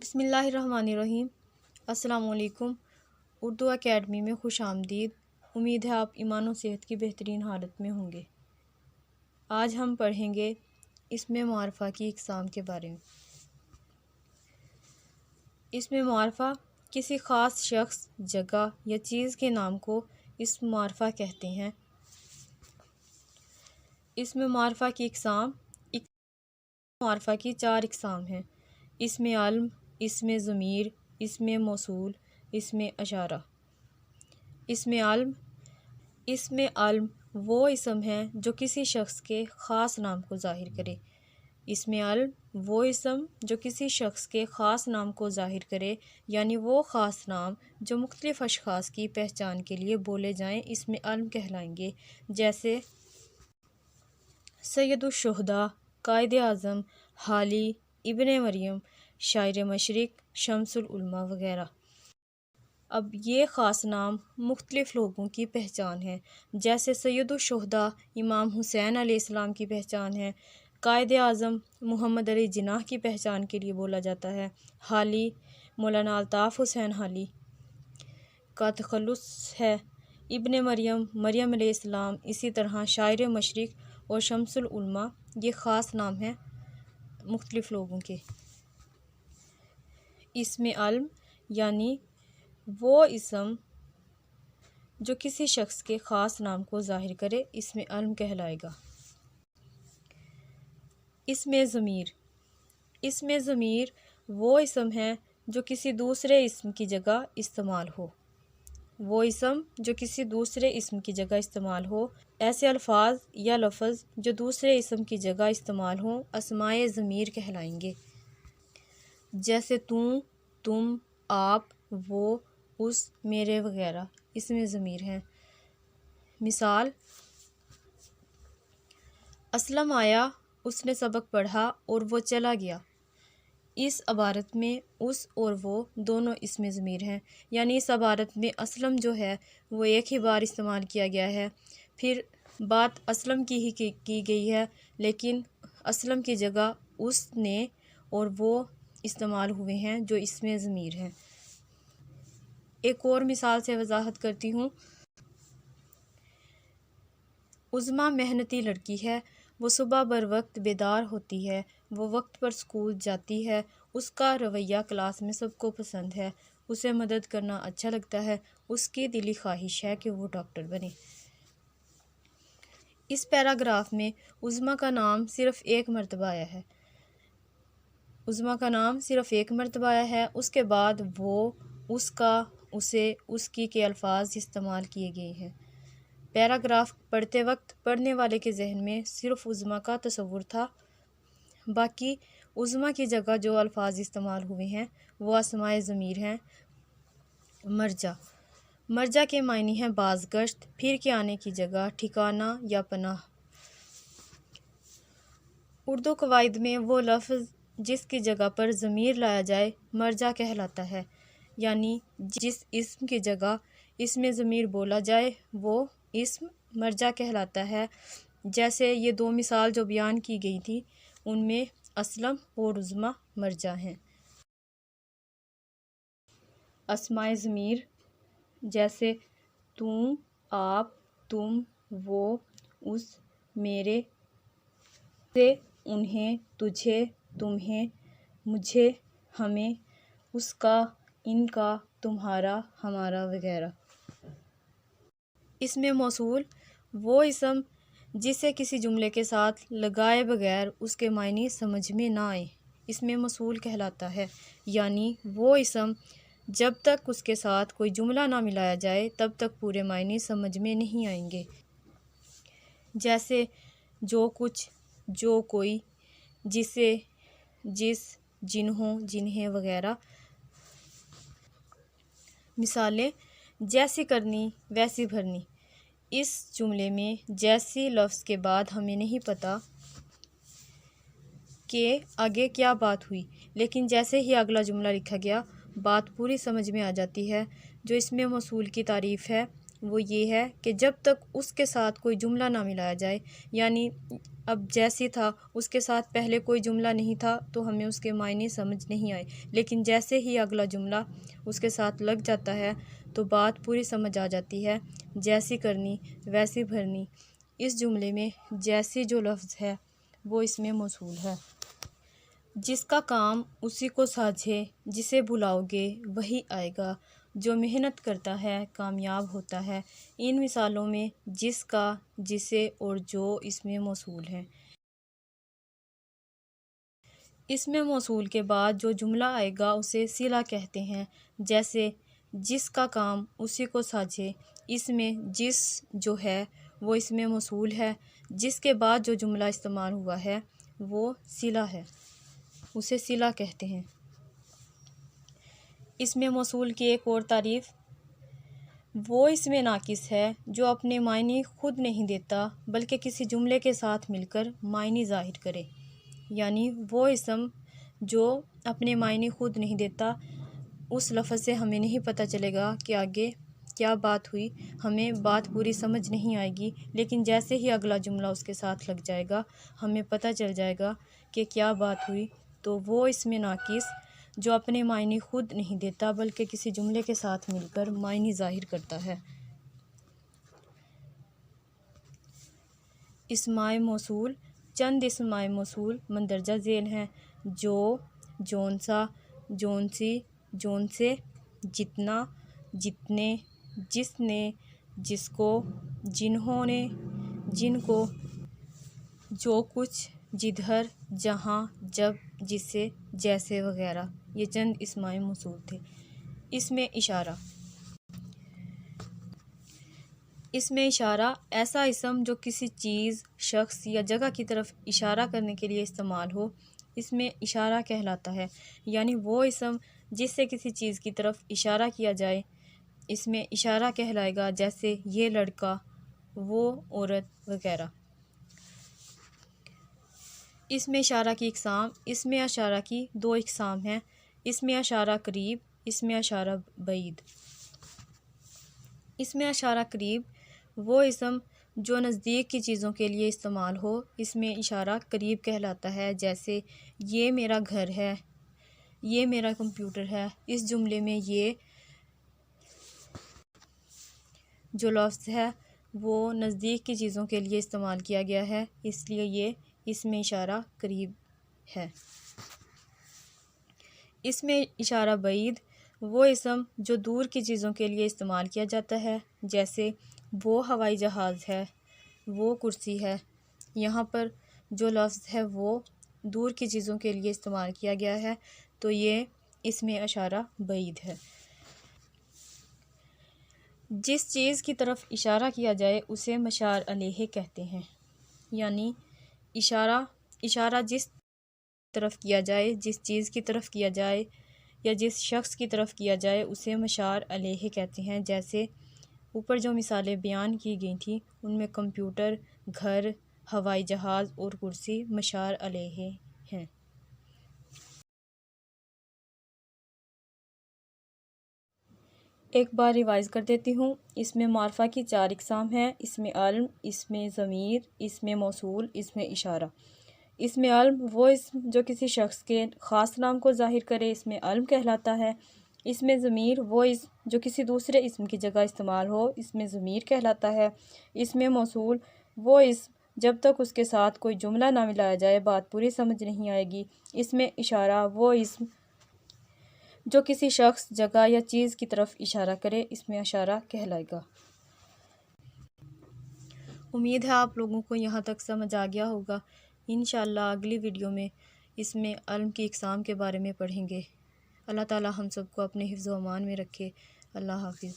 بسم اللہ الرحمن الرحیم۔ السلام علیکم۔ اردو اکیڈمی میں خوش آمدید۔ امید ہے آپ ایمان و صحت کی بہترین حالت میں ہوں گے۔ آج ہم پڑھیں گے اسم معرفہ کی اقسام کے بارے میں۔ اسم معرفہ کسی خاص شخص، جگہ یا چیز کے نام کو اسم معرفہ کہتے ہیں۔ اسم معرفہ کی اقسام معرفہ کی 4 اقسام ہیں: اسم علم، اسم ضمیر، اسم موصول، اسم اشارہ۔ اسم علم وہ اسم ہے جو کسی شخص کے خاص نام کو ظاہر کرے۔ یعنی وہ خاص نام جو مختلف اشخاص کی پہچان کے لیے بولے جائیں اسم علم کہلائیں گے، جیسے سید الشہداء، قائد اعظم، حالی، ابن مریم، شاعر مشرق، شمس العلماء وغیرہ۔ اب یہ خاص نام مختلف لوگوں کی پہچان ہے، جیسے سید الشہداء امام حسین علیہ السلام کی پہچان ہے، قائد اعظم محمد علی جناح کی پہچان کے لیے بولا جاتا ہے، حالی مولانا الطاف حسین حالی کا تخلص ہے، ابن مریم مریم علیہ السلام، اسی طرح شاعر مشرق اور شمس العلماء یہ خاص نام ہیں مختلف لوگوں کے۔ اسم علم یعنی وہ اسم جو کسی شخص کے خاص نام کو ظاہر کرے اسم علم کہلائے گا۔ اسم ضمیر وہ اسم ہے جو کسی دوسرے اسم کی جگہ استعمال ہو۔ ایسے الفاظ یا لفظ جو دوسرے اسم کی جگہ استعمال ہوں اسماء ضمیر کہلائیں گے، جیسے تو، تم، آپ، وہ، اس، میرے وغیرہ اسم ضمیر ہیں۔ مثال: اسلم آیا، اس نے سبق پڑھا اور وہ چلا گیا۔ اس عبارت میں اس اور وہ دونوں اسم ضمیر ہیں، یعنی اس عبارت میں اسلم جو ہے وہ ایک ہی بار استعمال کیا گیا ہے، پھر بات اسلم کی ہی کی گئی ہے، لیکن اسلم کی جگہ اس نے اور وہ استعمال ہوئے ہیں جو اسم ضمیر ہیں۔ ایک اور مثال سے وضاحت کرتی ہوں۔ عظمیٰ محنتی لڑکی ہے، وہ صبح بروقت بیدار ہوتی ہے، وہ وقت پر اسکول جاتی ہے، اس کا رویہ کلاس میں سب کو پسند ہے، اسے مدد کرنا اچھا لگتا ہے، اس کی دلی خواہش ہے کہ وہ ڈاکٹر بنے۔ اس پیراگراف میں عظمیٰ کا نام صرف ایک مرتبہ آیا ہے، اس کے بعد وہ، اس کا، اسے، اس کی کے الفاظ استعمال کیے گئے ہیں۔ پیراگراف پڑھتے وقت پڑھنے والے کے ذہن میں صرف عظمیٰ کا تصور تھا، باقی عظمیٰ کی جگہ جو الفاظ استعمال ہوئے ہیں وہ اسماء ضمیر ہیں۔ مرجع کے معنی ہیں بازگشت، پھر کے آنے کی جگہ، ٹھکانہ یا پناہ۔ اردو قواعد میں وہ لفظ جس کی جگہ پر ضمیر لایا جائے مرجع کہلاتا ہے، یعنی جس اسم کی جگہ اسم ضمیر بولا جائے وہ اسم مرجع کہلاتا ہے۔ جیسے یہ 2 مثال جو بیان کی گئی تھی ان میں اسلم اور عظمیٰ مرجع ہیں۔ اسماء ضمیر جیسے تو، آپ، تم، وہ، اس، میرے، اسے، انہیں، تجھے، تمہیں، مجھے، ہمیں، اس کا، ان کا، تمہارا، ہمارا وغیرہ۔ اسم موصول وہ اسم جسے کسی جملے کے ساتھ لگائے بغیر اس کے معنی سمجھ میں نہ آئیں اسم موصول کہلاتا ہے، یعنی وہ اسم جب تک اس کے ساتھ کوئی جملہ نہ ملایا جائے تب تک پورے معنی سمجھ میں نہیں آئیں گے، جیسے جو کچھ، جو کوئی، جسے، جس، جنہوں، جنہیں وغیرہ۔ مثالیں: جیسی کرنی ویسی بھرنی۔ اس جملے میں جیسی لفظ کے بعد ہمیں نہیں پتہ کہ آگے کیا بات ہوئی، لیکن جیسے ہی اگلا جملہ لکھا گیا بات پوری سمجھ میں آ جاتی ہے۔ جو اسم موصول کی تعریف ہے وہ یہ ہے کہ جب تک اس کے ساتھ کوئی جملہ نہ ملایا جائے، یعنی اب جیسی تھا اس کے ساتھ پہلے کوئی جملہ نہیں تھا تو ہمیں اس کے معنی سمجھ نہیں آئے، لیکن جیسے ہی اگلا جملہ اس کے ساتھ لگ جاتا ہے تو بات پوری سمجھ آ جاتی ہے۔ جیسی کرنی ویسی بھرنی، اس جملے میں جیسی جو لفظ ہے وہ اس میں موصول ہے۔ جس کا کام اسی کو ساجھے، جسے بلاؤ گے وہی آئے گا، جو محنت کرتا ہے کامیاب ہوتا ہے۔ ان مثالوں میں جس کا، جسے اور جو اس میں موصول ہیں۔ اس میں موصول کے بعد جو جملہ آئے گا اسے صلہ کہتے ہیں، جیسے جس کا کام اسی کو ساجھے، اس میں جس جو ہے وہ اس میں موصول ہے، جس کے بعد جو جملہ استعمال ہوا ہے وہ صلہ ہے، اسے صلہ کہتے ہیں۔ اس میں موصول کی ایک اور تعریف، وہ اس میں ناقص ہے جو اپنے معنی خود نہیں دیتا بلکہ کسی جملے کے ساتھ مل کر معنی ظاہر کرے، یعنی وہ اسم جو اپنے معنی خود نہیں دیتا، اس لفظ سے ہمیں نہیں پتہ چلے گا کہ آگے کیا بات ہوئی، ہمیں بات پوری سمجھ نہیں آئے گی، لیکن جیسے ہی اگلا جملہ اس کے ساتھ لگ جائے گا ہمیں پتہ چل جائے گا کہ کیا بات ہوئی، تو وہ اس میں ناقص جو اپنے معنی خود نہیں دیتا بلکہ کسی جملے کے ساتھ مل کر معنی ظاہر کرتا ہے۔ اسمائے موصول، چند اسمائے موصول مندرجہ ذیل ہیں: جو، جون سا، جون سی، جون سے، جتنا، جتنے، جس نے، جس کو، جنہوں نے، جن کو، جو کچھ، جدھر، جہاں، جب، جسے، جیسے وغیرہ۔ یہ چند اسمائے موصول تھے۔ اس میں اشارہ، اس میں اشارہ ایسا اسم جو کسی چیز، شخص یا جگہ کی طرف اشارہ کرنے کے لیے استعمال ہو، اس میں اشارہ کہلاتا ہے، یعنی وہ اسم جس سے کسی چیز کی طرف اشارہ کیا جائے اس میں اشارہ کہلائے گا، جیسے یہ لڑکا، وہ عورت وغیرہ۔ اس میں اشارہ کی اقسام، اس میں اشارہ کی دو اقسام ہیں: اس میں اشارہ قریب، اس میں اشارہ بعید۔ اس میں اشارہ قریب وہ اسم جو نزدیک کی چیزوں کے لیے استعمال ہو، اس میں اشارہ قریب کہلاتا ہے، جیسے یہ میرا گھر ہے، یہ میرا کمپیوٹر ہے۔ اس جملے میں یہ جو لفظ ہے وہ نزدیک کی چیزوں کے لیے استعمال کیا گیا ہے، اس لیے یہ اس میں اشارہ قریب ہے۔ اس میں اشارہ بعید وہ اسم جو دور کی چیزوں کے لیے استعمال کیا جاتا ہے، جیسے وہ ہوائی جہاز ہے، وہ کرسی ہے۔ یہاں پر جو لفظ ہے وہ دور کی چیزوں کے لیے استعمال کیا گیا ہے تو یہ اس میں اشارہ بعید ہے۔ جس چیز کی طرف اشارہ کیا جائے اسے مشار علیہ کہتے ہیں، یعنی اشارہ جس طرف کیا جائے، جس چیز کی طرف کیا جائے یا جس شخص کی طرف کیا جائے اسے مشار علیہ کہتے ہیں، جیسے اوپر جو مثالیں بیان کی گئی تھیں ان میں کمپیوٹر، گھر، ہوائی جہاز اور کرسی مشار علیہ ہیں۔ ایک بار ریوائز کر دیتی ہوں۔ اس میں معرفہ کی 4 اقسام ہیں: اس میں علم، اس میں ضمیر، اس میں موصول، اس میں اشارہ۔ اس میں علم وہ اسم جو کسی شخص کے خاص نام کو ظاہر کرے، اس میں علم کہلاتا ہے۔ اس میں ضمیر وہ اسم جو کسی دوسرے اسم کی جگہ استعمال ہو، اس میں ضمیر کہلاتا ہے۔ اس میں موصول وہ اسم جب تک اس کے ساتھ کوئی جملہ نہ ملایا جائے بات پوری سمجھ نہیں آئے گی۔ اس میں اشارہ وہ اسم جو کسی شخص، جگہ یا چیز کی طرف اشارہ کرے، اس میں اشارہ کہلائے گا۔ امید ہے آپ لوگوں کو یہاں تک سمجھ آ گیا ہوگا۔ انشاءاللہ اگلی ویڈیو میں اس میں علم کی اقسام کے بارے میں پڑھیں گے۔ اللہ تعالی ہم سب کو اپنے حفظ و امان میں رکھے۔ اللہ حافظ۔